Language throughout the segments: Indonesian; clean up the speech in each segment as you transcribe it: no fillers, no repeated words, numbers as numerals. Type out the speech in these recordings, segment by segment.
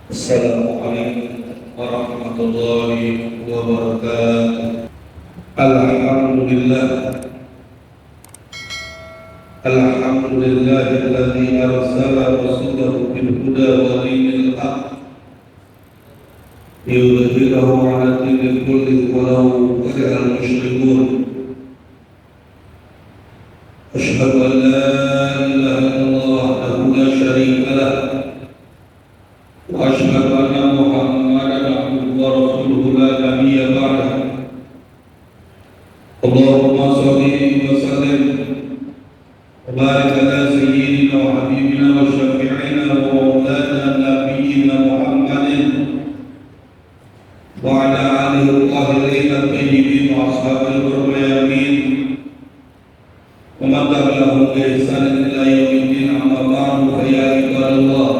Assalamualaikum warahmatullahi wabarakatuh. Alhamdulillah, alhamdulillahilladzi arsala rasulahu bil huda wa dinil haqq liyudhhirahu 'ala dini kullihi walau karihal musyrikun. Asyhadu an la ilaha illallah wahdahu la syarika lah wa asyhadu anna Muhammadan abduhu wa rasuluhu la nabiyya ba'dahu. Allahumma shalli wa sallim wa barik ala sayyidina wa habibina wa syafi'ina wa maulana nabiyyina Muhammadin wa ala alihi al-tahirin at-tayyibin wa ashabil yamin wa man tabi'ahum bi ihsanin ila yaumiddin. Amma ba'du, fa ya ibadallah,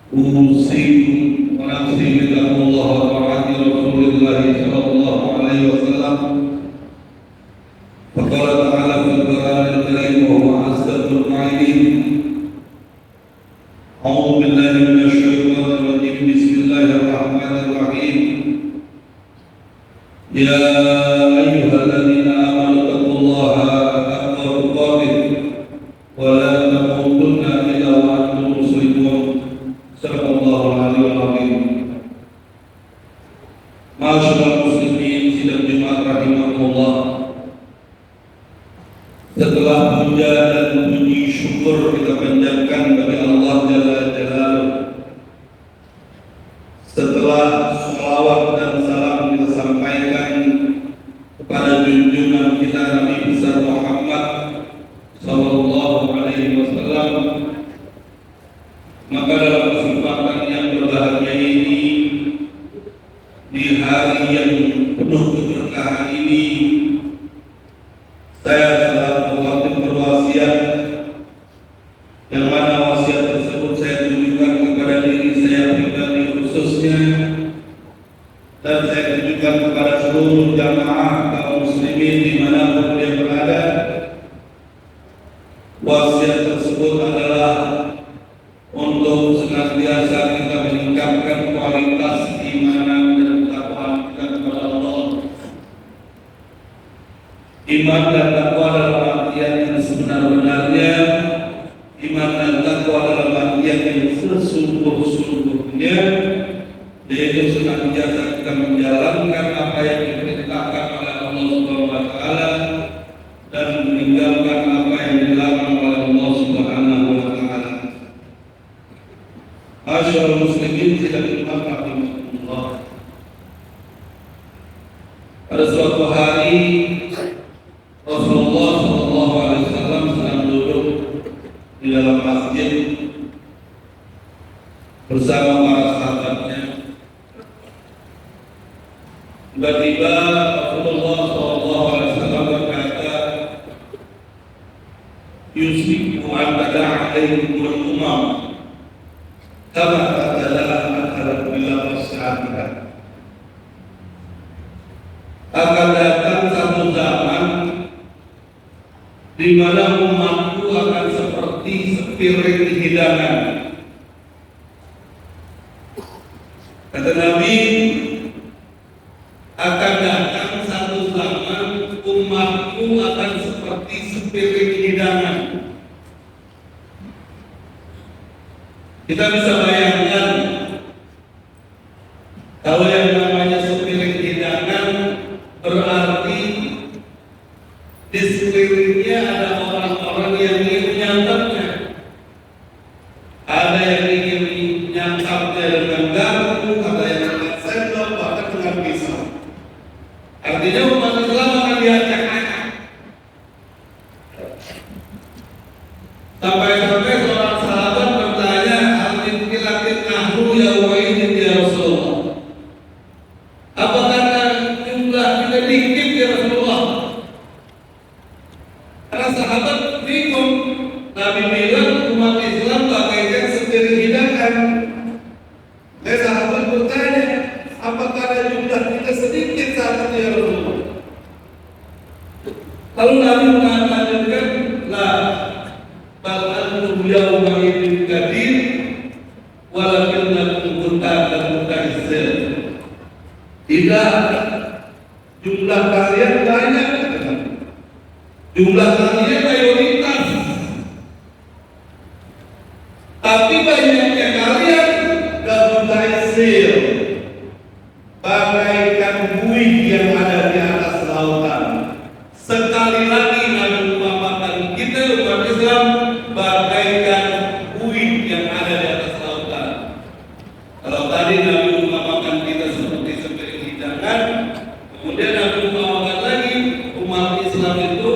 usikum wa nafsi bittaqwallah wa ta'ati Rasulillah sallallahu alaihi wasallam. Faqala ta'ala fil Qur'anil Karim wa huwa asdaqul qa'ilin. A'udzu billahi minasy syaithanir rajim. Bismillahirrahmanirrahim. Ya ayyuhalladzina amanu taqullaha haqqa tuqatih wa la tamutunna illa wa antum muslimun. Sadaqallahul aliyyul azim. Ma'asyiral muslimin sidang Jumat rahimakumullah. Setelah puja dan puji syukur kita panjatkan bagi Allah Jalla Jalaluhu, setelah sholawat dan salam kita sampaikan kepada junjungan kita Nabi besar Muhammad sallallahu alaihi wasallam, maka dalam kesempatan yang berbahagia ini, di hari yang penuh keberkahan ini, saya selaku khatib berwasiat, yang mana wasiat tersebut saya tujukan kepada diri saya pribadi khususnya, dan saya tujukan kepada seluruh jamaah kaum muslimin dimanapun dia berada. Wasiat tersebut adalah untuk senantiasa kita meningkatkan kualitas iman dan ketakwaan kita kepada Allah. Iman dan takwa dalam artian yang sebenar-benarnya, iman dan takwa dalam artian yang sesungguh-sungguhnya, yaitu senantiasa kita menjalankan apa yang diperintahkan oleh Allah Subhanahu wa taala dan meninggalkan apa yang dilarang oleh Allah Subhanahu wa taala. Ma'asyiral muslimin sidang Jumat rahimakumullah. Pada suatu hari Rasulullah sallallahu alaihi wasallam sedang duduk di dalam masjid bersama para sahabatnya. Tiba-tiba Rasulullah sallallahu alaihi wasallam berkata, "Yusiku an tada'a alaikumul umam kama tada'a al-kalb bila wasa'atiha." Akan datang satu zaman di mana umatku akan seperti sepiring hidangan. Kata Nabi, akan datang satu zaman umatku akan seperti sepiring hidangan. Kita bisa bayangkan, kalau yang namanya sepiring hidangan berarti di sekelilingnya ada orang-orang yang ingin menyantapnya. Ada yang ingin menyantapnya dengan garpu, ada yang dengan sendok, bahkan dengan pisau. Artinya umat Islam akan diacak-acak. Sampai-sampai seorang sahabat bertanya, "Al-inqilatin nahru ya wa'idin ya Rasulullah." Apa karena jumlah kita dikit ya Rasulullah? Karena sahabat bingung. Nabi bilang umat Islam bagaikan sepiring hidangan. Sahabat bertanya, apakah jumlah kita sedikit saat ini ya Rasulullah? Lalu Nabi mengatakan, "La bal antum yawma idzin kadir walakin Tapi banyaknya kalian kemudaisir bagaikan buih yang ada di atas lautan. Sekali lagi Nabi memakan kita umat Islam bagaikan buih yang ada di atas lautan. Kalau tadi Nabi memakan kita seperti sepiring hidangan, kemudian Nabi memakan lagi umat Islam itu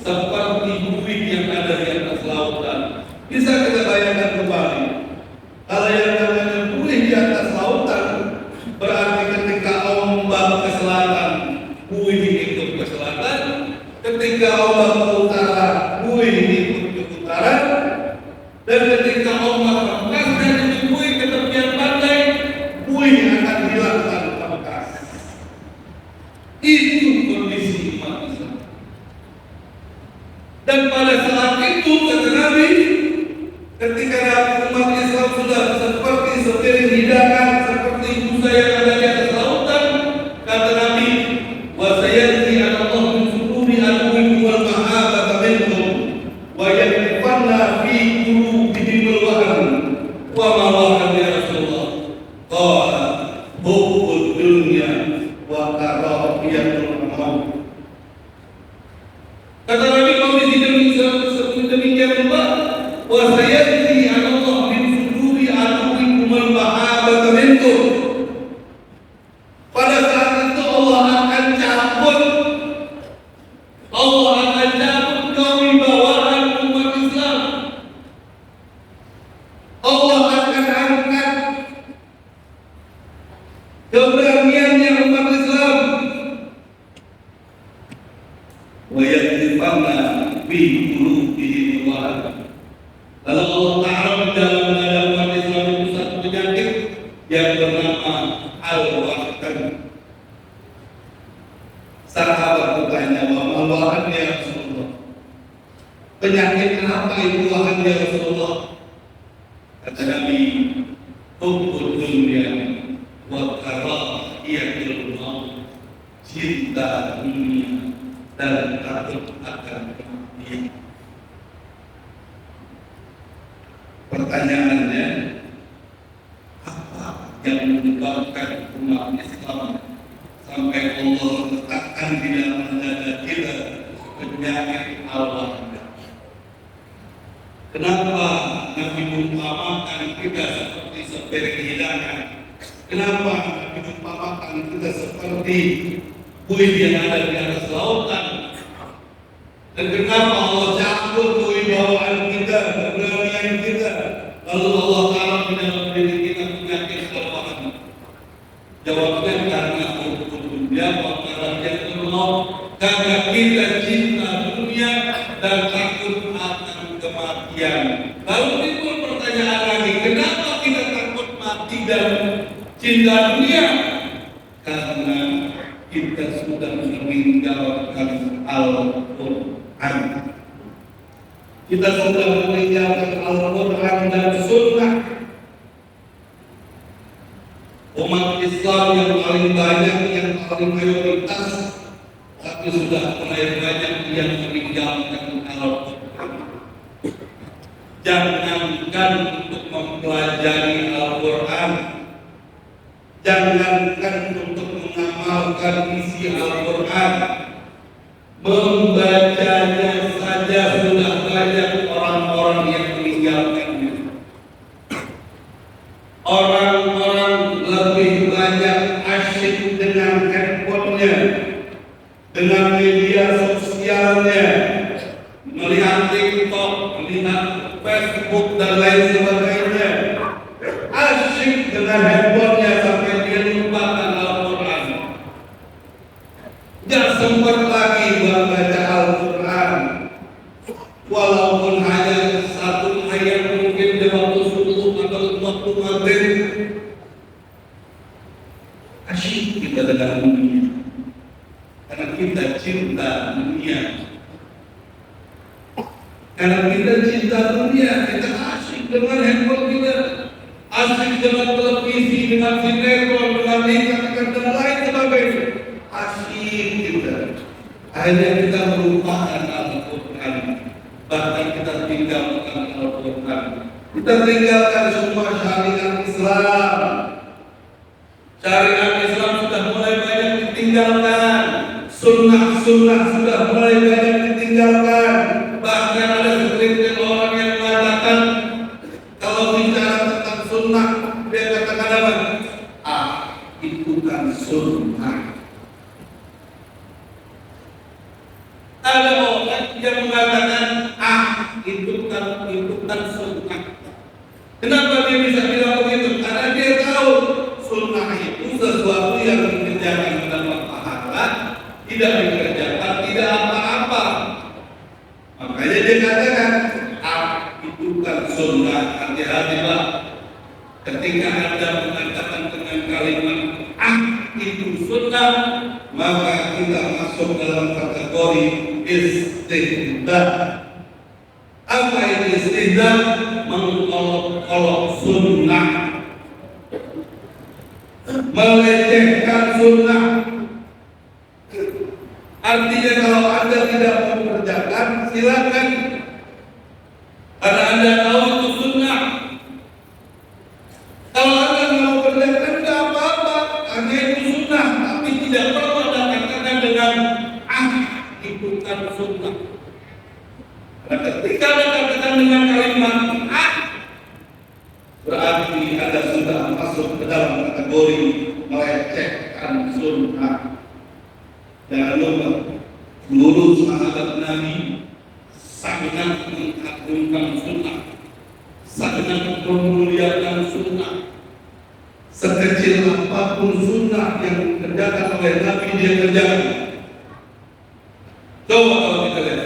seperti buih yang ada di atas lautan. Bisa kita bayangkan kembali, kalau yang namanya buih di atas lautan berarti ketika ombak ke selatan, buih ikut ke selatan. Ketika ombak ke utara, buih ikut ke utara. Dan ketika ombak lepas dari buih ke tepian pantai, buih akan hilang tanpa bekas. Itu kondisi umat Islam. Dan pada saat itu kata Nabi, ketika umat Islam sudah seperti sepiring hidangan, seperti busa yang ada di atas lautan, kata Nabi, wa sayati Allah min suduri aduwwikum wal mahabata minhum wa yakfanna fi qulubihim al-wahn wa ma wahn ya Rasulullah qala hubbud dunya wa karahiyatul maut. Kata Nabi kondisi demikian pula, wa sayati Allah min suduri aduwwikum wal mahabata minhum. Pada saat itu Allah akan cabut kewibawaan umat Islam. Allah akan angkat keberaniannya umat Islam. Wa yaktifanna bi qulubihim wahad. Lalu Allah Ta'ala dalam menghadap umat Islam itu satu penyakit yang bernama al-wahdan. Sahabat bertanya, wa mal-wahdan ya Rasulullah? Penyakit apa itu wahdan ya Rasulullah? Kata Nabi, hubbud dunya wa karahiyatul maut. Cinta dunia dan takut akan kematian. Pertanyaannya, apa yang menyebabkan umat Islam sampai Allah letakkan di dalam dada kita penyakit al-wahdan? Kenapa Nabi mengumpamakan kita seperti sepiring hidangan? Kenapa Nabi mengumpamakan kita seperti buih yang ada di atas lautan? Dan kenapa Allah cabut kewibawaan kita, keberanian kita, lalu Allah taruh di dalam diri kita penyakit al-wahdan? Jawabnya karena hukum dunia bakalan yang terlalu, karena kita cinta dunia dan takut akan kematian. Lalu timbul pertanyaan lagi, kenapa kita takut mati dan cinta dunia? Karena kita sudah meninggalkan Al-Quran. Kita sudah meninggalkan Al-Quran dan Sunnah. Umat Islam yang paling banyak, yang paling mayoritas, tapi sudah mulai banyak yang meninggalkan Al-Quran. Jangankan untuk mempelajari Al-Quran, jangankan untuk mengamalkan isi Al-Quran, membacanya saja sudah banyak orang-orang yang meninggalkannya. Orang-orang lebih banyak asyik dengan handphonenya, dengan media sosialnya, melihat TikTok, melihat Facebook dan lain sebagainya. Asyik dengan handphonenya sampai dia lupakan Al-Quran. Gak sempat lagi membaca Al-Quran, walaupun hanya satu ayat mungkin di waktu subuh atau waktu maghrib. Asyik kita dengan dunia, karena kita cinta dunia. Karena kita cinta dunia, kita asyik dengan handphone kita, asyik dengan televisi, dengan sinetron, dengan iklan dan lain sebagainya. Asyik kita. Akhirnya kita melupakan Al-Quran, bahkan kita tinggalkan Al-Quran. Tuhan. Kita tinggalkan semua syariat Islam. Syariat Islam sudah mulai banyak ditinggalkan. Sunnah-sunnah sudah mulai banyak ditinggalkan. Bahkan ada segelintir orang yang mengatakan kalau bicara tentang sunnah, dia katakan apa? Itu kan sunnah. Ada orang yang mengatakan itu kan sunnah. Kenapa dia bisa bilang begitu? Karena dia tahu sunnah itu sesuatu yang dikerjakan mendapat pahala, tidak dikerjakan tidak apa-apa. Makanya dia katakan itu kan sunnah. Hati-hati Pak, ketika Anda mengatakan dengan kalimat itu sunnah, maka kita masuk dalam kategori istihdah. Apa itu istihdah? Mengolok-olok sunnah, melecehkan sunnah. Artinya kalau Anda tidak mengerjakan, silakan. Karena Anda tahu itu sunnah. Kalau Anda mau kerjakan, tidak apa-apa. Karena itu sunnah, tapi tidak perlu Anda katakan dengan itu kan sunnah. Karena ketika Anda katakan dengan kalimat berarti Anda sudah masuk ke dalam kategori melecehkan sunnah. Jangan lupa, seluruh sahabat Nabi sangat mengagungkan sunnah, sangat memuliakan sunnah. Sekecil apapun sunnah yang dikerjakan oleh Nabi, dia kerjakan. Coba kalau kita lihat,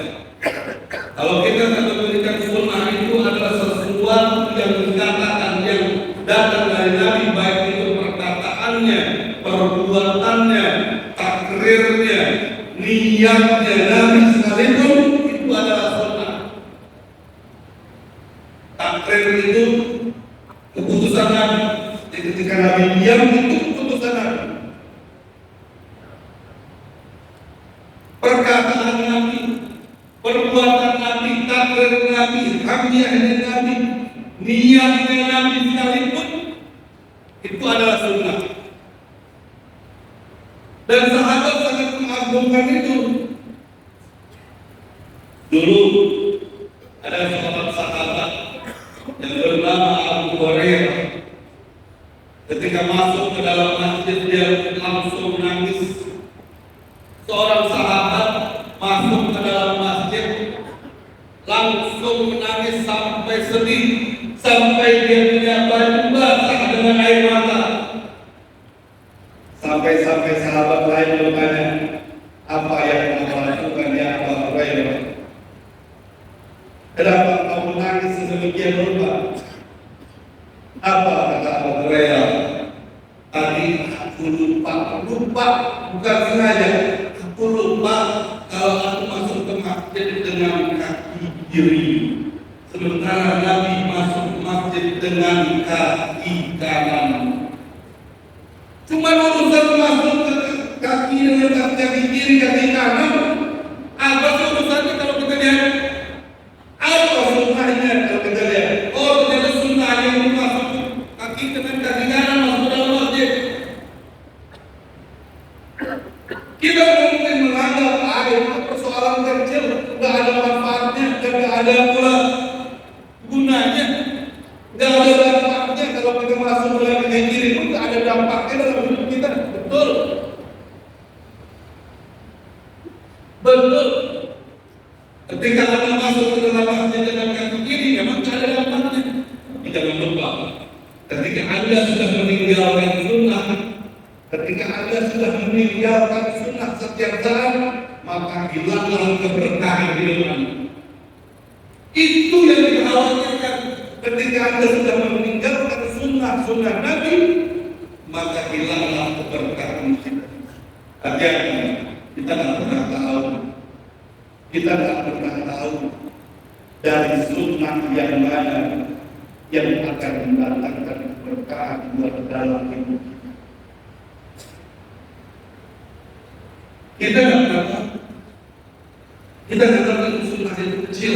kalau kita kategorikan sunnah itu adalah sesuatu yang dikatakan, yang datang dari Nabi, baik itu perkataannya, perbuatannya, takrirnya, niatnya Nabi sekalipun, itu adalah sunnah. Takrir itu keputusan Nabi. Ketika Nabi diam, itu keputusan Nabi. Perkataan Nabi, perbuatan Nabi, takrir Nabi, hadiahnya Nabi, niatnya Nabi sekalipun, itu adalah sunnah. Dan sahabat sangat mengagungkan itu. Dulu ada seorang sahabat yang bernama Abu Hurairah. Ketika masuk ke dalam masjid, dia langsung menangis. Seorang sahabat masuk ke dalam masjid, langsung menangis sampai sedih, sampai dia punya baju basah dengan air mata. Sampai sahabat lain bertanya, apa yang kamu lakukan ya Abu Hurairah? Kenapa kamu menangis sedemikian rupa? Apa kata Abu Hurairah? Tadi aku lupa, bukan sengaja. Aku lupa kalau aku masuk ke masjid dengan kaki kiri, sementara Nabi masuk ke masjid dengan kaki kanan. Cuma urusan masuk ke kaki dengan kaki kiri, kaki kanan. Apa sih urusannya kalau kita lihat? Apa sunnahnya kalau kita lihat? Oh, ternyata sunnah yang masuk kaki dengan kaki kanan masuk dalam masjid. Kita mungkin menganggap itu persoalan kecil, nggak ada manfaatnya, dan nggak ada pula gunanya, nggak ada dampaknya. Kalau kita masuk dalam kaki kiri itu nggak ada dampaknya dalam hidup kita. Betul. Ketika Anda masuk ke dalam masjid dengan kaki kiri, memang nggak ada dampaknya. Tapi jangan lupa, ketika Anda sudah meninggalkan sunnah, ketika Anda sudah meninggalkan sunnah setiap saat, maka hilanglah keberkahan hidup Anda. Itu yang dikhawatirkan. Ketika Anda sudah meninggalkan sunnah Nabi, maka hilanglah keberkahan kita. Hati-hati, kita tidak pernah tahu. Kita tidak pernah tahu dari sunnah yang mana yang akan mendatangkan keberkahan buat dalam hidup kita. Kita tidak tahu. Kita tidak tahu sunnah itu kecil.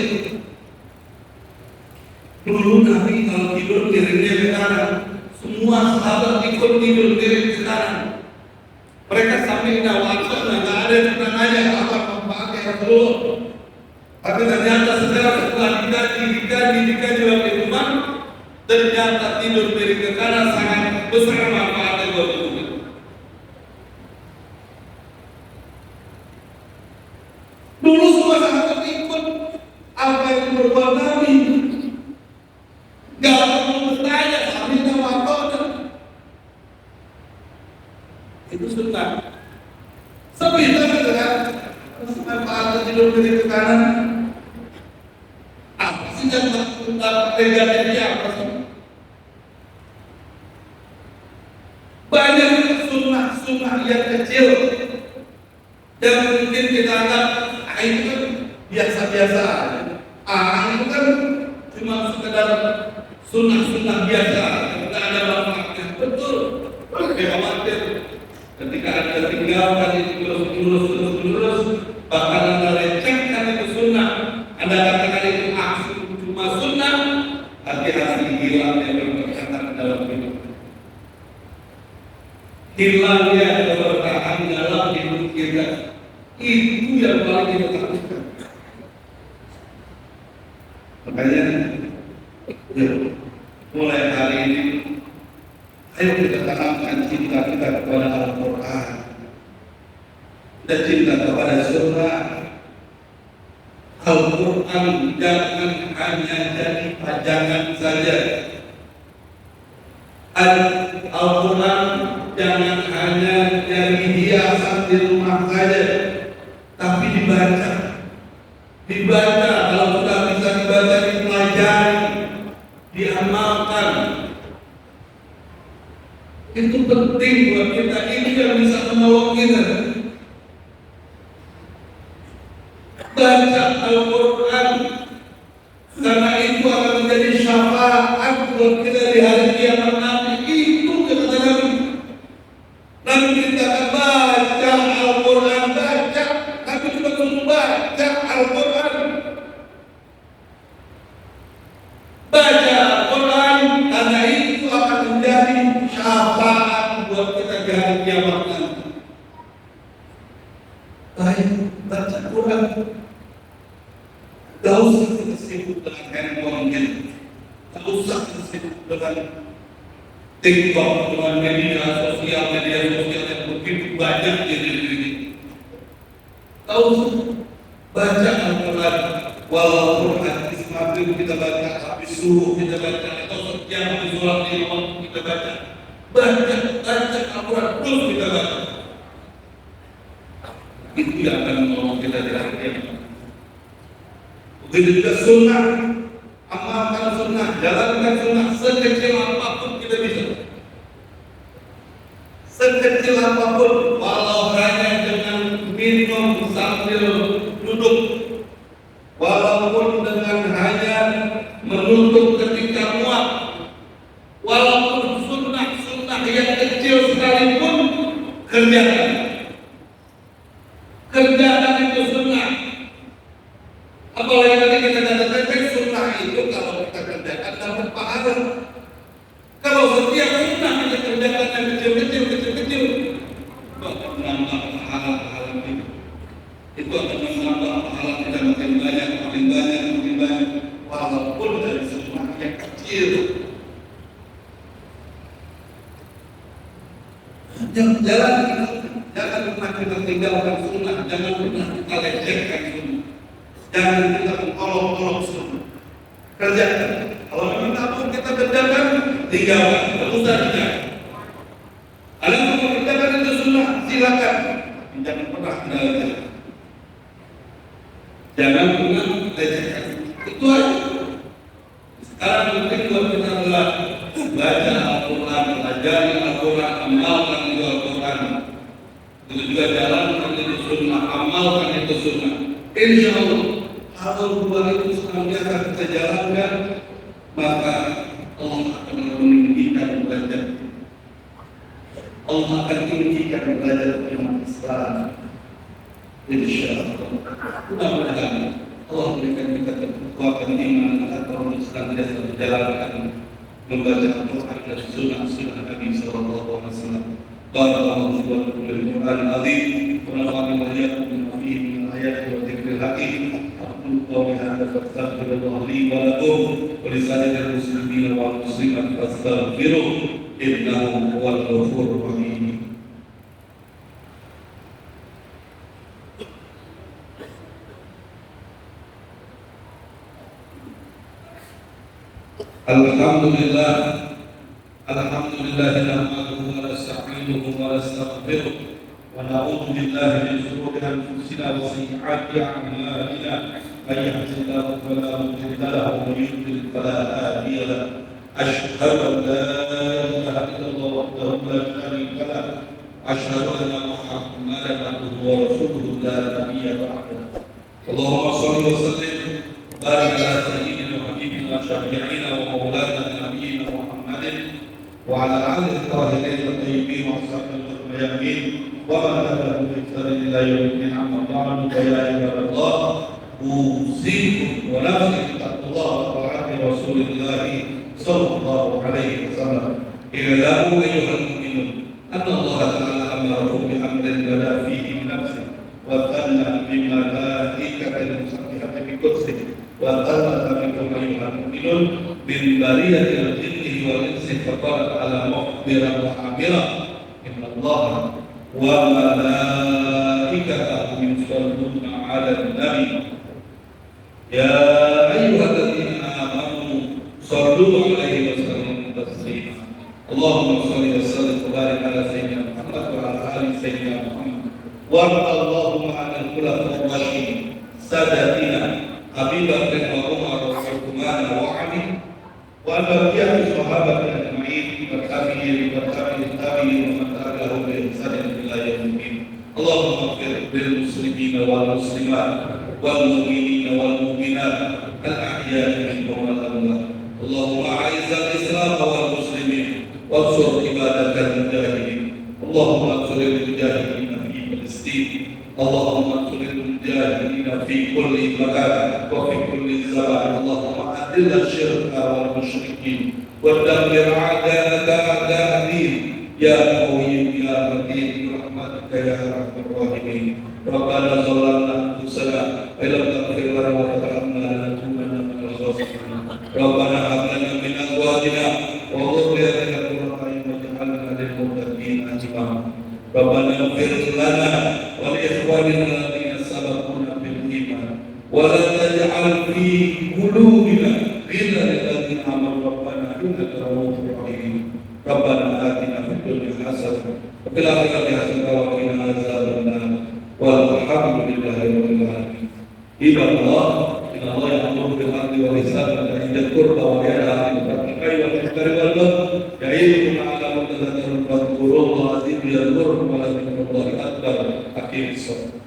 Dulu Nabi kalau tidur miringnya ke kanan, semua sahabat ikut tidur miring ke kanan. Mereka sampai nawakal, nggak ada yang pernah nanya apa manfaatnya Rasulullah. Tapi ternyata setelah dikaji oleh Umar, ternyata tidur miring ke kanan sangat besar manfaatnya buat umat. Dulu semua sahabat ikut apa yang berbuat Nabi. Gak perlu bertanya, Nabi nawakal. Itu sunnah. Seperti itu kan? Manfaatnya tidur miring ke kanan. Apa sih yang negatifnya apa sih? Banyak sunnah yang kecil yang mungkin kita anggap itu kan biasa-biasa. Itu kan cuma sekedar sunnah biasa, tidak ada manfaatnya. Betul. Khawatir ketika Anda tinggalkan itu terus, bahkan Anda lecehkan itu sunnah, Anda katakan itu cuma sunnah, hati-hati hilang yang berkaitan dalam hidup. Hilangnya keberkahan dalam hidup kita, itu yang paling kita takutkan. Makanya, mulai hari ini, ayo kita tanamkan cinta kita kepada Al-Quran dan cinta kepada surah. Al-Quran jangan hanya jadi pajangan saja. Al-Quran jangan hanya jadi hiasan di rumah saja, tapi dibaca. Kalau sudah bisa dibaca, dipelajari, diamalkan. Itu penting buat kita. Ini yang bisa menolong kita. Baca Al-Quran, karena itu akan menjadi syafaat buat kita di hari kiamat nanti. Itu kata Nabi. Nabi kita baca Al-Quran, baca. Nabi juga suruh baca Al-Quran. Baca Al-Quran, karena itu akan menjadi syafaat buat kita di hari kiamat nanti. Baik, baca Quran. Gak usah kita sibuk dengan handphone kita. Gak usah kita sibuk dengan TikTok, dengan media sosial yang begitu banyak di negeri ini. Gak usah baca Al-Quran. Walaupun hadis maghrib kita baca, habis subuh kita baca, atau setiap habis sholat di rumah kita baca. Baca Al-Quran terus kita baca. Itu yang akan menolong kita di hari kiamat. Begitu juga sunnah, amalkan sunnah, jalankan sunnah sekecil apapun kita bisa. Sekecil apapun, walau hanya dengan minum sambil duduk, walaupun dengan hanya menutup ketika muak, walaupun sunnah yang kecil sekalipun, kerjakan. Kerjakan itu sunnah. Apalagi tadi kita katakan sunnah itu kalau kita kerjakan dapat pahala. Kalau setiap sunnah kita kerjakan yang kecil-kecil, itu akan menambah pahala kita. Itu akan menambah pahala kita makin banyak. Walaupun dari sunnah yang kecil. Jangan pernah kita tinggalkan sunnah, jangan pernah kita lecehkan sunnah. Jangan kita mengolok-olok sunnah. Kerjakan. Kalau memang tak kita kerjakan, tinggalkan. Tak usah kerjakan. Ada yang mau kerjakan itu sunnah, silakan. Jangan pernah tinggalkan. Jangan pernah lecehkan. Itu aja. Sekarang mungkin buat kita adalah baca Al-Quran, pelajari Al-Quran, amalkan itu Al-Quran. Itu juga jalankan itu sunnah, amalkan itu sunnah. Insya Allah, kalau dua itu senantiasa kita jalankan, maka Allah akan meninggikan derajat. Allah akan meninggikan derajat umat Islam. Insya Allah. Mudah-mudahan Allah berikan kita kekuatan iman atau senantiasa menjalankan membaca Al-Quran dan sunnah Nabi Sallallahu Alaihi Wasallam. Barakallahu fiikum bil Quran azim wa nafa'ani wa iyyakum bima fihi min ayati wa dzikril hakim. Aqulu qawli hadza fastaghfirullah li wa lakum wa li sa'iril muslimin wal muslimat fastaghfiruh innahu huwal ghafurur rahim. Alhamdulillah nahmaduhu wa nasta'inuhu wa nastaghfiruh wa na'udzu billahi min shururi anfusina wa sayyi'ati a'malina may yahdihillahu fala mudilla lahu wa man yudlil fala hadiya lahu asyhadu an la ilaha illallah wahdahu la syarika lahu asyhadu anna Muhammadan abduhu wa rasuluhu la nabiyya ba'dahu. Allahumma shalli wa sallim barik ala sayyidina شفيعنا ومولانا نبينا محمد وعلى آله الطاهرين الطيبين وأصحابه الميامين ومن تبعهم بإحسان إلى يوم الدين أما بعد فيا عباد الله أوصيكم ونفسي بتقوى الله وطاعة رسول الله صلى الله عليه وسلم. اعلموا أيها المؤمنون أن الله تعالى أمركم بأمر بدا فيه بنفسه وثنى بملائكة المسبحة بقدسه وقال بكم أيها المؤمنون من برية الجن والإنس فقال على مخبرا وحامرا إن الله وملائكته يصلون على النبي يا أيها الذين آمنوا صلوا عليه وسلموا تسليما. اللهم صل وسلم وبارك على سيدنا محمد وعلى آل سيدنا محمد وارض اللهم عن الخلفاء الراشدين سادتنا أبي بكر وعمر وعثمان وعلي وأن بقية الصحابة أجمعين والتابعين ومن تبعهم بإحسان إلى يوم الدين. اللهم اغفر للمسلمين والمسلمات والمؤمنين والمؤمنات الأحياء منهم والأموات. اللهم أعز الإسلام والمسلمين وانصر عبادك المجاهدين. اللهم انصر المجاهدين في فلسطين. اللهم انصر المجاهدين في كل مكان وفي كل زمان. اللهم أذل الشرك والمشركين ودمر أعداءك أعداء الدين يا قوي يا متين برحمتك يا أرحم الراحمين. ربنا ظلمنا أنفسنا وإن لم تغفر لنا وترحمنا لنكونن من الخاسرين. ربنا هب لنا من أزواجنا وذرياتنا قرة أعين واجعلنا للمتقين إماما. ربنا اغفر لنا ولإخواننا الذين سبقونا بالإيمان ولا تجعل في قلوبنا غلا للذين آمنوا ربنا إنك رؤوف رحيم. ربنا آتنا في الدنيا حسنة وفي الآخرة حسنة وقنا عذاب النار والحمد لله رب العالمين. عباد الله إن الله يأمر بالعدل والإحسان وإيتاء ذي القربى وينهى عن الفحشاء والمنكر والبغي يعظكم لعلكم تذكرون. فاذكروا الله يذكركم ولذكر الله أكبر. أقيموا الصلاة.